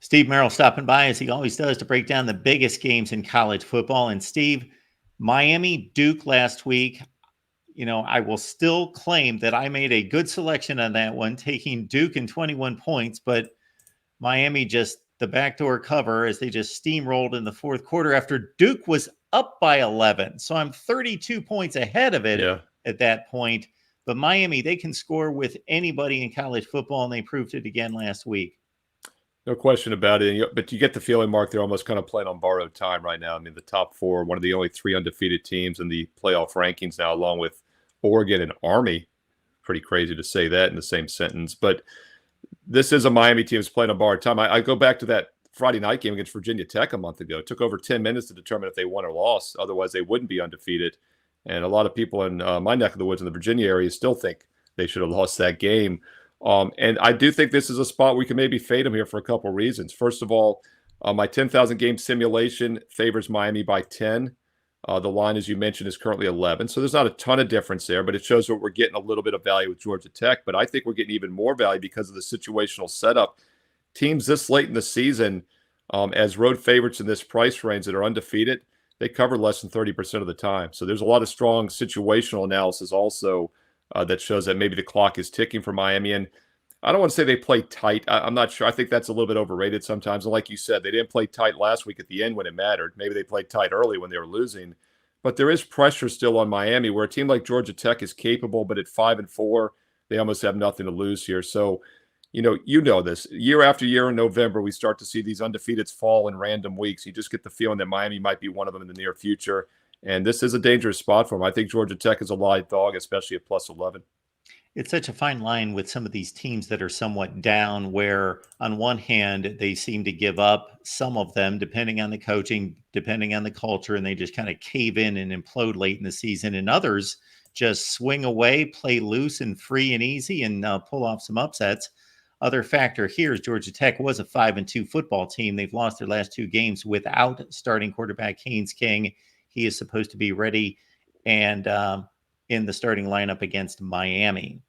Steve Merrill stopping by as he always does to break down the biggest games in college football. And Steve, Miami Duke last week, I will still claim that I made a good selection on that one, taking Duke in 21 points, but Miami just the backdoor cover as they just steamrolled in the fourth quarter after Duke was up by 11. So I'm 32 points ahead of it at that point. But Miami, they can score with anybody in college football, and they proved it again last week. No question about it. But you get the feeling, Mark, they're almost kind of playing on borrowed time right now. I mean, the top four, one of the only three undefeated teams in the playoff rankings now, along with Oregon and Army. Pretty crazy to say that in the same sentence. But this is a Miami team that's playing on borrowed time. I go back to that Friday night game against Virginia Tech a month ago. It took over 10 minutes to determine if they won or lost. Otherwise, they wouldn't be undefeated. And a lot of people in my neck of the woods in the Virginia area still think they should have lost that game. And I do think this is a spot we can maybe fade them here for a couple of reasons. First of all, my 10,000 game simulation favors Miami by 10. The line, as you mentioned, is currently 11. So there's not a ton of difference there, but it shows that we're getting a little bit of value with Georgia Tech. But I think we're getting even more value because of the situational setup. Teams this late in the season, as road favorites in this price range that are undefeated, they cover less than 30% of the time. So there's a lot of strong situational analysis also that shows that maybe the clock is ticking for Miami. And I don't want to say they play tight. I'm not sure. I think that's a little bit overrated sometimes. And like you said, they didn't play tight last week at the end when it mattered. Maybe they played tight early when they were losing. But there is pressure still on Miami, where a team like Georgia Tech is capable, but at 5-4, they almost have nothing to lose here. So, you know this. Year after year in November, we start to see these undefeateds fall in random weeks. You just get the feeling that Miami might be one of them in the near future. And this is a dangerous spot for them. I think Georgia Tech is a live dog, especially at plus 11. It's such a fine line with some of these teams that are somewhat down, where on one hand, they seem to give up, some of them, depending on the coaching, depending on the culture, and they just kind of cave in and implode late in the season. And others just swing away, play loose and free and easy, and pull off some upsets. Other factor here is Georgia Tech was a 5-2 football team. They've lost their last two games without starting quarterback Haynes King. He is supposed to be ready and in the starting lineup against Miami.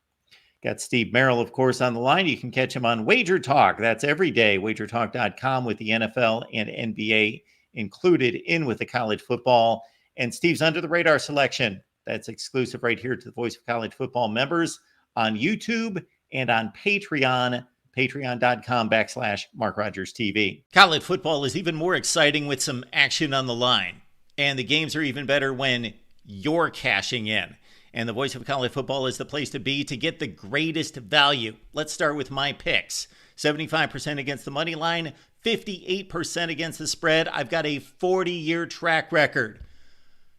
Got Steve Merrill, of course, on the line. You can catch him on Wager Talk. That's every day, wagertalk.com, with the NFL and NBA included in with the college football. And Steve's Under the Radar selection. That's exclusive right here to the Voice of College Football members on YouTube and on Patreon, patreon.com/MarkRogersTV. College football is even more exciting with some action on the line. And the games are even better when you're cashing in. And the Voice of College Football is the place to be to get the greatest value. Let's start with my picks. 75% against the money line, 58% against the spread. I've got a 40-year track record.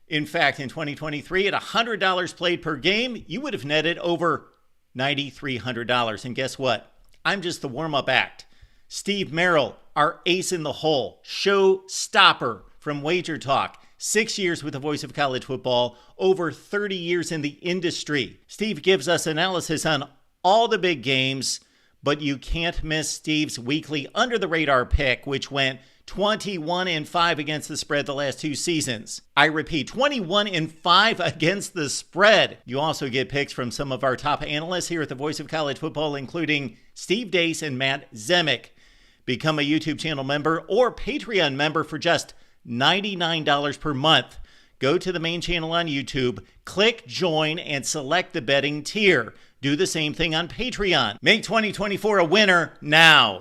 In fact, in 2023, at $100 played per game, you would have netted over $9,300. And guess what? I'm just the warm-up act. Steve Merrill, our ace in the hole, show stopper from Wager Talk. 6 years with the Voice of College Football, over 30 years in the industry. Steve gives us analysis on all the big games, but you can't miss Steve's weekly Under the Radar pick, which went 21-5 against the spread the last two seasons. I repeat, 21-5 against the spread. You also get picks from some of our top analysts here at the Voice of College Football, including Steve Dace and Matt Zemek. Become a YouTube channel member or Patreon member for just $99 per month. Go to the main channel on YouTube, click join, and select the betting tier. Do the same thing on Patreon. Make 2024 a winner now.